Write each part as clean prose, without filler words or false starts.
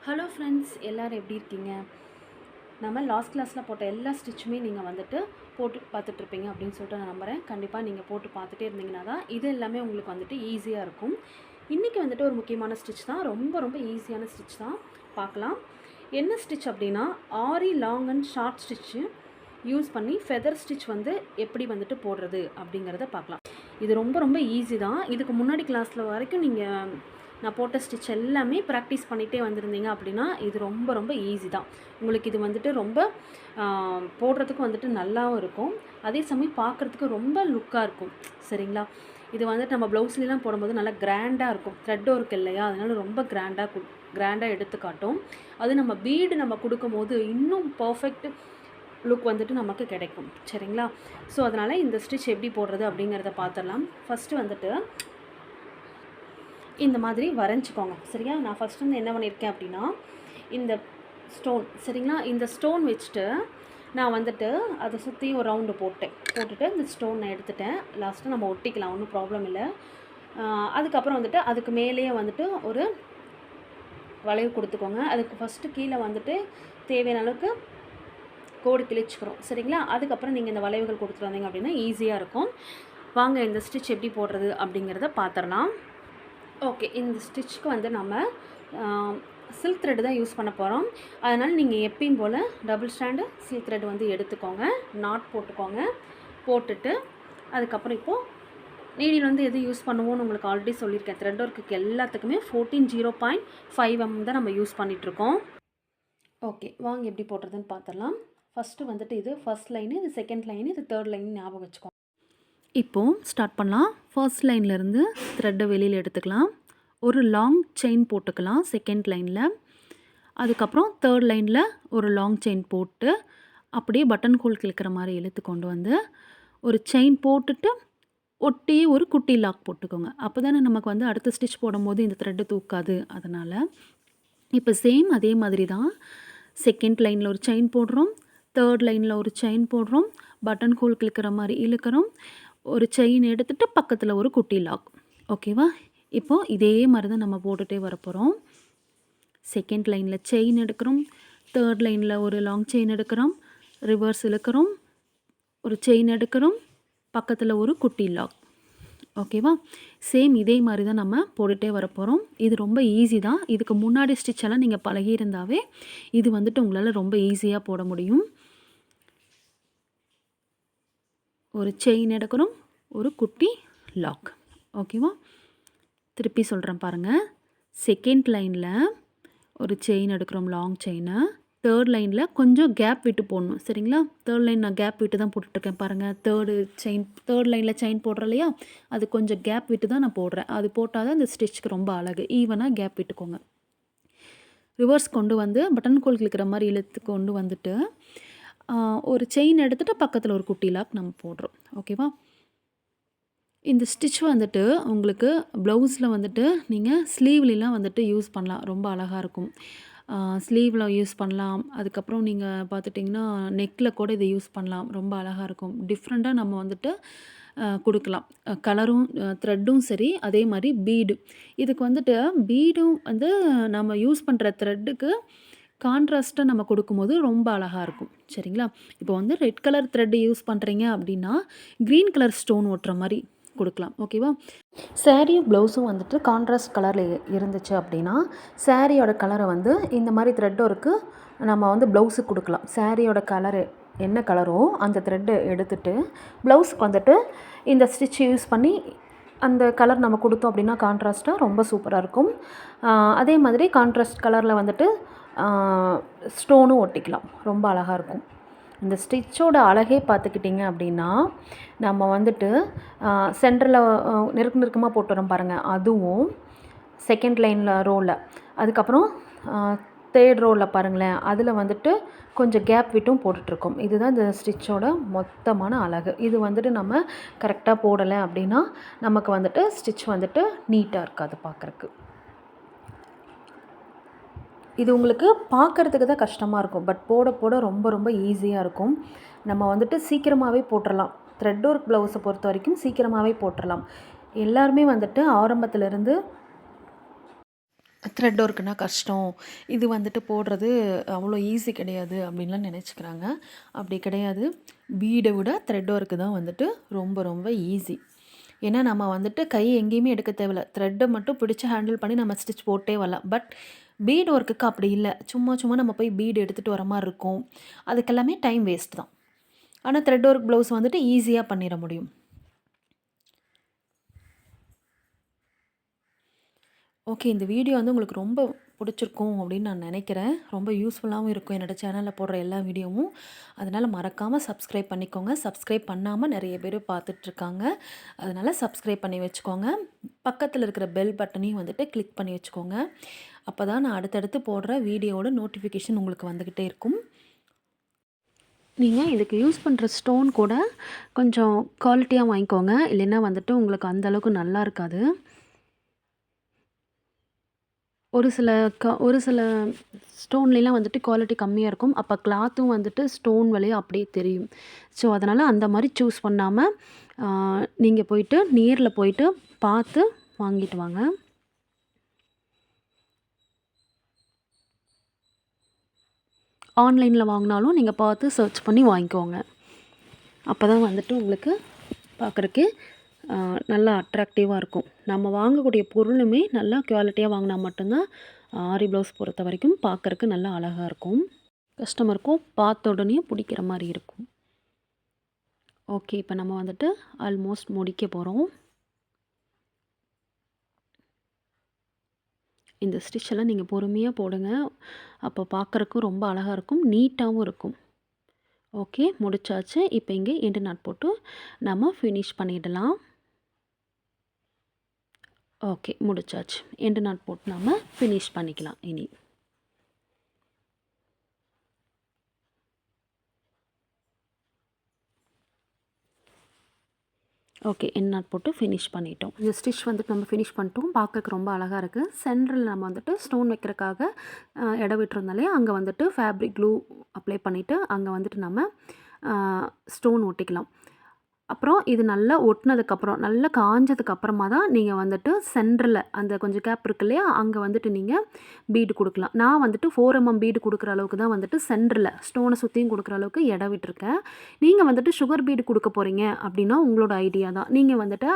Hello friends, எல்லோரும் எப்படி இருக்கீங்க? நம்ம லாஸ்ட் கிளாஸில் போட்ட எல்லா ஸ்டிச்சுமே நீங்கள் வந்துட்டு போட்டு பார்த்துட்ருப்பீங்க அப்படின்னு சொல்லிட்டு நான் நம்புகிறேன். கண்டிப்பாக நீங்கள் போட்டு பார்த்துட்டே இருந்தீங்கன்னா தான் இது எல்லாமே உங்களுக்கு வந்துட்டு ஈஸியாக இருக்கும். இன்றைக்கி வந்துட்டு ஒரு முக்கியமான ஸ்டிச் தான், ரொம்ப ரொம்ப ஈஸியான ஸ்டிச் தான். பார்க்கலாம். என்ன ஸ்டிச் அப்படின்னா, aari long and short stitch use பண்ணி ஃபெதர் ஸ்டிச் வந்து எப்படி வந்துட்டு போடுறது அப்படிங்கிறத பார்க்கலாம். இது ரொம்ப ரொம்ப ஈஸி தான். இதுக்கு முன்னாடி கிளாஸில் வரைக்கும் நீங்கள் நான் போட்ட ஸ்டிச் எல்லாமே ப்ராக்டிஸ் பண்ணிகிட்டே வந்திருந்தீங்க அப்படின்னா இது ரொம்ப ரொம்ப ஈஸி தான். உங்களுக்கு இது வந்துட்டு ரொம்ப போடுறதுக்கும் வந்துட்டு நல்லாவும் இருக்கும், அதே சமயம் பார்க்குறதுக்கு ரொம்ப லுக்காக இருக்கும். சரிங்களா? இது வந்துட்டு நம்ம ப்ளவுஸ்லாம் போடும்போது நல்லா கிராண்டாக இருக்கும். த்ரெட் ஒர்க் இல்லையா, அதனால ரொம்ப கிராண்டாக எடுத்து காட்டும். அது நம்ம பீடு நம்ம கொடுக்கும்போது இன்னும் பர்ஃபெக்ட் லுக் வந்துட்டு நமக்கு கிடைக்கும். சரிங்களா? ஸோ அதனால் இந்த ஸ்டிச் எப்படி போடுறது அப்படிங்கிறத பார்த்துடலாம். ஃபஸ்ட்டு வந்துட்டு இந்த மாதிரி வரைஞ்சிக்கோங்க. சரியா? நான் ஃபஸ்ட்டு வந்து என்ன பண்ணியிருக்கேன் அப்படின்னா, இந்த ஸ்டோன், சரிங்களா, இந்த ஸ்டோன் வச்சுட்டு நான் வந்துட்டு அதை சுற்றி ஒரு ரவுண்டு போட்டுட்டு இந்த ஸ்டோன் நான் எடுத்துட்டேன். லாஸ்ட்டு நம்ம ஒட்டிக்கலாம், ஒன்றும் ப்ராப்ளம் இல்லை. அதுக்கப்புறம் வந்துட்டு அதுக்கு மேலேயே வந்துட்டு ஒரு வளைவு கொடுத்துக்கோங்க. அதுக்கு ஃபஸ்ட்டு கீழே வந்துட்டு தேவையான அளவுக்கு கோடு கிழிச்சிக்கிறோம். சரிங்களா? அதுக்கப்புறம் நீங்கள் இந்த வளைவுகள் கொடுத்துட்டு வந்தீங்க அப்படின்னா ஈஸியாக இருக்கும். வாங்க இந்த ஸ்டிச் எப்படி போடுறது அப்படிங்கிறத பார்த்துடலாம். ஓகே, இந்த ஸ்டிச்சுக்கு வந்து நம்ம சில்க் த்ரெட் தான் யூஸ் பண்ண போகிறோம். அதனால் நீங்கள் எப்பயும் போல் டபுள் ஸ்டாண்டு சில்க் த்ரெட் வந்து எடுத்துக்கோங்க, நாட் போட்டுக்கோங்க. போட்டுட்டு அதுக்கப்புறம் இப்போது நீடில் வந்து எது யூஸ் பண்ணுவோன்னு உங்களுக்கு ஆல்ரெடி சொல்லியிருக்கேன். த்ரெட் ஒர்க்குக்கு எல்லாத்துக்குமே 14 0.5 தான் நம்ம யூஸ் பண்ணிகிட்ருக்கோம். ஓகே, வாங்க எப்படி போடுறதுன்னு பார்த்துடலாம். ஃபஸ்ட்டு வந்துட்டு இது ஃபஸ்ட் லைனு, இது செகண்ட் லைனு, இது தேர்ட் லைன் ஞாபகம் வச்சுக்கோங்க. இப்போது ஸ்டார்ட் பண்ணலாம். ஃபர்ஸ்ட் லைன்லேருந்து த்ரெட்டை வெளியில் எடுத்துக்கலாம். ஒரு லாங் செயின் போட்டுக்கலாம் செகண்ட் லைனில். அதுக்கப்புறம் தேர்ட் லைனில் ஒரு லாங் செயின் போட்டு அப்படியே பட்டன் ஹோல் கிழக்கிற மாதிரி இழுத்து கொண்டு வந்து ஒரு செயின் போட்டுட்டு ஒட்டி ஒரு குட்டி லாக் போட்டுக்கோங்க. அப்போ தானே நமக்கு வந்து அடுத்த ஸ்டிச் போடும்போது இந்த த்ரெட்டு தூக்காது. அதனால் இப்போ சேம் அதே மாதிரி தான். செகண்ட் லைனில் ஒரு செயின் போடுறோம், தேர்ட் லைனில் ஒரு செயின் போடுறோம், பட்டன் ஹோல் கிழக்கிற மாதிரி இழுக்கிறோம், ஒரு செயின் எடுத்துகிட்டு பக்கத்தில் ஒரு குட்டி லாக். ஓகேவா? இப்போது இதே மாதிரி தான் நம்ம போட்டுகிட்டே வரப்போகிறோம். செகண்ட் லைனில் செயின் எடுக்கிறோம், தேர்ட் லைனில் ஒரு லாங் செயின் எடுக்கிறோம், ரிவர்ஸ் இழுக்கிறோம், ஒரு செயின் எடுக்கிறோம், பக்கத்தில் ஒரு குட்டி லாக். ஓகேவா? சேம் இதே மாதிரி தான் நம்ம போட்டுகிட்டே வரப்போகிறோம். இது ரொம்ப ஈஸி தான். இதுக்கு முன்னாடி ஸ்டிச்செல்லாம் நீங்கள் பழகியிருந்தாவே இது வந்துட்டு உங்களால் ரொம்ப ஈஸியாக போட முடியும். ஒரு செயின் எடுக்கிறோம், ஒரு குட்டி லாக். ஓகேவா? திருப்பி சொல்கிறேன் பாருங்கள். செகண்ட் லைனில் ஒரு செயின் எடுக்கிறோம், லாங் செயினை. தேர்ட் லைனில் கொஞ்சம் கேப் விட்டு போடணும். சரிங்களா? தேர்ட் லைன் நான் கேப் விட்டு தான் போட்டுட்ருக்கேன் பாருங்கள். தேர்ட் லைனில் செயின் போடுறேன் இல்லையா, அது கொஞ்சம் கேப் விட்டு தான் நான் போடுறேன். அது போட்டால் தான் இந்த ஸ்டிச்சுக்கு ரொம்ப அழகு. ஈவனாக கேப் விட்டுக்கோங்க. ரிவர்ஸ் கொண்டு வந்து பட்டன் கோல் கிழக்கிற மாதிரி இழுத்து கொண்டு வந்துட்டு ஒரு செயின் எடுத்துகிட்டு பக்கத்தில் ஒரு குட்டி லாக் நம்ம போடுறோம். ஓகேவா? இந்த ஸ்டிச் வந்துட்டு உங்களுக்கு ப்ளவுஸில் வந்துட்டு நீங்கள் ஸ்லீவ்லாம் வந்துட்டு யூஸ் பண்ணலாம். ரொம்ப அழகாக இருக்கும். ஸ்லீவில் யூஸ் பண்ணலாம். அதுக்கப்புறம் நீங்கள் பார்த்துட்டிங்கன்னா நெக்கில் கூட இதை யூஸ் பண்ணலாம். ரொம்ப அழகாக இருக்கும். டிஃப்ரெண்ட்டாக நம்ம வந்துட்டு கொடுக்கலாம். கலரும் த்ரெட்டும் சரி, அதே மாதிரி பீடு. இதுக்கு வந்துட்டு பீடும் வந்து நம்ம யூஸ் பண்ணுற த்ரெட்டுக்கு கான்ட்ராஸ்ட்டாக நம்ம கொடுக்கும்போது ரொம்ப அழகாக இருக்கும். சரிங்களா? இப்போ வந்து ரெட் கலர் த்ரெட்டு யூஸ் பண்ணுறீங்க அப்படின்னா க்ரீன் கலர் ஸ்டோன் ஒட்டுற மாதிரி கொடுக்கலாம். ஓகேவா? சாரியும் ப்ளவுஸும் வந்துட்டு கான்ட்ராஸ்ட் கலரில் இருந்துச்சு அப்படின்னா சாரியோட கலரை வந்து இந்த மாதிரி த்ரெட் ஒர்க்கு நம்ம வந்து ப்ளவுஸுக்கு கொடுக்கலாம். சாரியோட கலரு என்ன கலரோ அந்த த்ரெட்டை எடுத்துகிட்டு ப்ளவுஸுக்கு வந்துட்டு இந்த ஸ்டிச் யூஸ் பண்ணி அந்த கலர் நம்ம கொடுத்தோம் அப்படின்னா கான்ட்ராஸ்ட்டாக ரொம்ப சூப்பராக இருக்கும். அதே மாதிரி கான்ட்ராஸ்ட் கலரில் வந்துட்டு ஸ்டோனும் ஒட்டிக்கலாம். ரொம்ப அழகாக இருக்கும். இந்த ஸ்டிச்சோட அழகே பார்த்துக்கிட்டிங்க அப்படின்னா நம்ம வந்துட்டு சென்டரில் நெருக்கமாக போட்டு வரோம் பாருங்கள், அதுவும் செகண்ட் லைனில் ரோவில், அதுக்கப்புறம் தேர்ட் ரோவில் பாருங்களேன், அதில் வந்துட்டு கொஞ்சம் கேப் விட்டும் போட்டுட்ருக்கோம். இதுதான் இந்த ஸ்டிச்சோட மொத்தமான அழகு. இது வந்துட்டு நம்ம கரெக்டாக போடலை அப்படின்னா நமக்கு வந்துட்டு ஸ்டிச் வந்துட்டு நீட்டாக இருக்காது பார்க்குறக்கு. இது உங்களுக்கு பார்க்குறதுக்கு தான் கஷ்டமாக இருக்கும், பட் போட போட ரொம்ப ரொம்ப ஈஸியாக இருக்கும். நம்ம வந்துட்டு சீக்கிரமாகவே போட்டுடலாம். த்ரெட் ஒர்க் ப்ளவுஸை பொறுத்த வரைக்கும் சீக்கிரமாகவே போட்டுடலாம். எல்லாருமே வந்துட்டு ஆரம்பத்துலேருந்து த்ரெட் ஒர்க்குனா கஷ்டம், இது வந்துட்டு போடுறது அவ்வளோ ஈஸி கிடையாது அப்படின்லாம் நினச்சிக்கிறாங்க. அப்படி கிடையாது. பீடை விட த்ரெட் ஒர்க்கு தான் வந்துட்டு ரொம்ப ரொம்ப ஈஸி. ஏன்னா நம்ம வந்துட்டு கை எங்கேயுமே எடுக்க தேவையில்ல. த்ரெட்டை மட்டும் பிடிச்சி ஹேண்டில் பண்ணி நம்ம ஸ்டிச் போட்டே வரலாம். பட் பீட் ஒர்க்குக்கு அப்படி இல்லை. சும்மா சும்மா நம்ம போய் பீடு எடுத்துகிட்டு வர மாதிரி இருக்கும். அதுக்கெல்லாமே டைம் வேஸ்ட் தான். ஆனால் த்ரெட் ஒர்க் ப்ளவுஸ் வந்துட்டு ஈஸியாக பண்ணிட முடியும். ஓகே, இந்த வீடியோ வந்து உங்களுக்கு ரொம்ப பிடிச்சிருக்கும் அப்படின்னு நான் நினைக்கிறேன். ரொம்ப யூஸ்ஃபுல்லாகவும் இருக்கும் என்னோடய சேனலில் போடுற எல்லா வீடியோவும். அதனால் மறக்காமல் சப்ஸ்கிரைப் பண்ணிக்கோங்க. சப்ஸ்கிரைப் பண்ணாமல் நிறைய பேர் பார்த்துட்ருக்காங்க. அதனால் சப்ஸ்கிரைப் பண்ணி வச்சுக்கோங்க. பக்கத்தில் இருக்கிற பெல் பட்டனையும் வந்துட்டு கிளிக் பண்ணி வச்சுக்கோங்க. அப்போ தான் நான் அடுத்தடுத்து போடுற வீடியோவோட நோட்டிஃபிகேஷன் உங்களுக்கு வந்துக்கிட்டே இருக்கும். நீங்கள் இதுக்கு யூஸ் பண்ணுற ஸ்டோன் கூட கொஞ்சம் குவாலிட்டியாக வாங்கிக்கோங்க. இல்லைன்னா வந்துட்டு உங்களுக்கு அந்தளவுக்கு நல்லா இருக்காது. ஒரு சில ஸ்டோன்லாம் வந்துட்டு குவாலிட்டி கம்மியாக இருக்கும். அப்போ கிளாத்தும் வந்துட்டு ஸ்டோன் வழியா அப்படியே தெரியும். ஸோ அதனால் அந்த மாதிரி சூஸ் பண்ணாமல் நீங்கள் போயிட்டு நேரில் போயிட்டு பார்த்து வாங்கிட்டு வாங்க. ஆன்லைனில் வாங்கினாலும் நீங்கள் பார்த்து சர்ச் பண்ணி வாங்கிக்கோங்க. அப்போ தான் வந்துட்டு உங்களுக்கு பார்க்குறக்கு நல்லா அட்ராக்டிவாக இருக்கும். நம்ம வாங்கக்கூடிய பொருளுமே நல்லா குவாலிட்டியாக வாங்கினா மட்டும்தான் ஆரி ப்ளவுஸ் பொறுத்த வரைக்கும் பார்க்குறக்கு நல்லா அழகாக இருக்கும். கஸ்டமருக்கும் பார்த்த உடனே பிடிக்கிற மாதிரி இருக்கும். ஓகே, இப்போ நம்ம வந்துட்டு ஆல்மோஸ்ட் முடிக்க போகிறோம். இந்த ஸ்டிச்செல்லாம் நீங்கள் பொறுமையாக போடுங்க. அப்போ பார்க்குறக்கும் ரொம்ப அழகாக இருக்கும், நீட்டாகவும் இருக்கும். ஓகே, முடிச்சாச்சு. இப்போ இங்கே எண்டு நாட் போட்டு நம்ம ஃபினிஷ் பண்ணிடலாம். ஓகே, முடிச்சாச்சு. எண்டு நாட் போட்டு நம்ம ஃபினிஷ் பண்ணிக்கலாம் இனி. ஓகே, எண்ட் நாட் போட்டு ஃபினிஷ் பண்ணிட்டோம். இந்த ஸ்டிச் வந்துட்டு நம்ம ஃபினிஷ் பண்ணிட்டோம். பார்க்கறக்கு ரொம்ப அழகாக இருக்குது. சென்டரில் நம்ம வந்துட்டு ஸ்டோன் வைக்கிறதுக்காக இடம் விட்டுருந்தாலே அங்கே வந்துட்டு ஃபேப்ரிக் க்ளூ அப்ளை பண்ணிவிட்டு அங்கே வந்துட்டு நம்ம ஸ்டோன் ஒட்டிக்கலாம். அப்புறம் இது நல்லா ஒட்டினதுக்கப்புறம் நல்லா காஞ்சதுக்கப்புறமா தான் நீங்கள் வந்துட்டு சென்டரில் அந்த கொஞ்சம் கேப் இருக்கு இல்லையா, அங்கே வந்துட்டு நீங்கள் பீடு கொடுக்கலாம். நான் வந்துட்டு 4 mm பீடு கொடுக்குற அளவுக்கு தான் வந்துட்டு சென்டரில் ஸ்டோனை சுற்றியும் கொடுக்குற அளவுக்கு இடம் விட்டுருக்கேன். நீங்கள் வந்துட்டு சுகர் பீடு கொடுக்க போகிறீங்க அப்படின்னா உங்களோட ஐடியா தான். நீங்கள் வந்துட்டு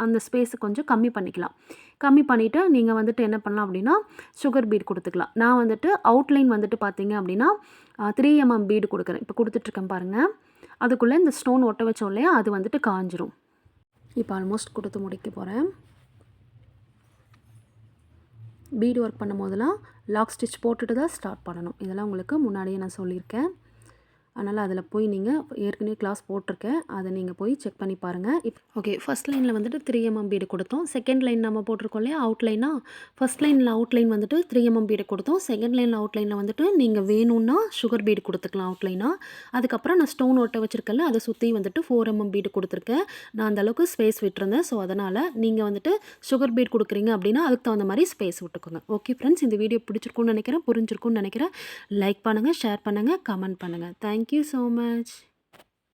அந்த ஸ்பேஸை கொஞ்சம் கம்மி பண்ணிக்கலாம். கம்மி பண்ணிவிட்டு நீங்கள் வந்துட்டு என்ன பண்ணலாம் அப்படின்னா சுகர் பீடு கொடுத்துக்கலாம். நான் வந்துட்டு அவுட்லைன் வந்துட்டு பார்த்தீங்க அப்படின்னா 3 mm பீடு கொடுக்குறேன். இப்போ கொடுத்துட்ருக்கேன் பாருங்கள். அதுக்குள்ளே இந்த ஸ்டோன் ஒட்ட வச்சோம் இல்லையா, அது வந்துட்டு காஞ்சிரும். இப்போ ஆல்மோஸ்ட் கொடுத்து முடிக்க போகிறேன். பீடு ஒர்க் பண்ணும் போதெல்லாம் லாக் ஸ்டிச் போட்டுட்டு தான் ஸ்டார்ட் பண்ணணும். இதெல்லாம் உங்களுக்கு முன்னாடியே நான் சொல்லியிருக்கேன். அதனால் அதில் போய் நீங்கள் ஏற்கனவே கிளாஸ் போட்டிருக்கேன், அதை நீங்கள் போய் செக் பண்ணி பாருங்கள். ஓகே, ஃபஸ்ட் லைனில் வந்துட்டு 3 mm பீடு கொடுத்தோம். செகண்ட் லைன் நம்ம போட்டிருக்கோம் இல்லையா அவுட்லைனாக, ஃபஸ்ட் லைனில் அவுட்லைன் வந்துட்டு 3 mm பீடு கொடுத்தோம். செகண்ட் லைனில் அவுட்லைனில் வந்துட்டு நீங்கள் வேணும்னா சுகர் பீடு கொடுத்துக்கலாம் அவுட்லைனாக. அதுக்கப்புறம் நான் ஸ்டோன் ஒட்ட வச்சுருக்கேன்ல, அதை சுற்றி வந்துட்டு 4 mm பீடு கொடுத்துருக்கேன். நான் அந்தளவுக்கு ஸ்பேஸ் விட்டுருந்தேன். ஸோ அதனால் நீங்கள் வந்துட்டு சுகர் பீட் கொடுக்குறீங்க அப்படின்னா அதுக்கு தகுந்த மாதிரி ஸ்பேஸ் விட்டுக்கோங்க. ஓகே ஃப்ரெண்ட்ஸ், இந்த வீடியோ பிடிச்சிருக்குன்னு நினைக்கிறேன், புரிஞ்சிருக்குன்னு நினைக்கிறேன். லைக் பண்ணுங்கள், ஷேர் பண்ணுங்கள், கமெண்ட் பண்ணுங்கள். Thank you so much.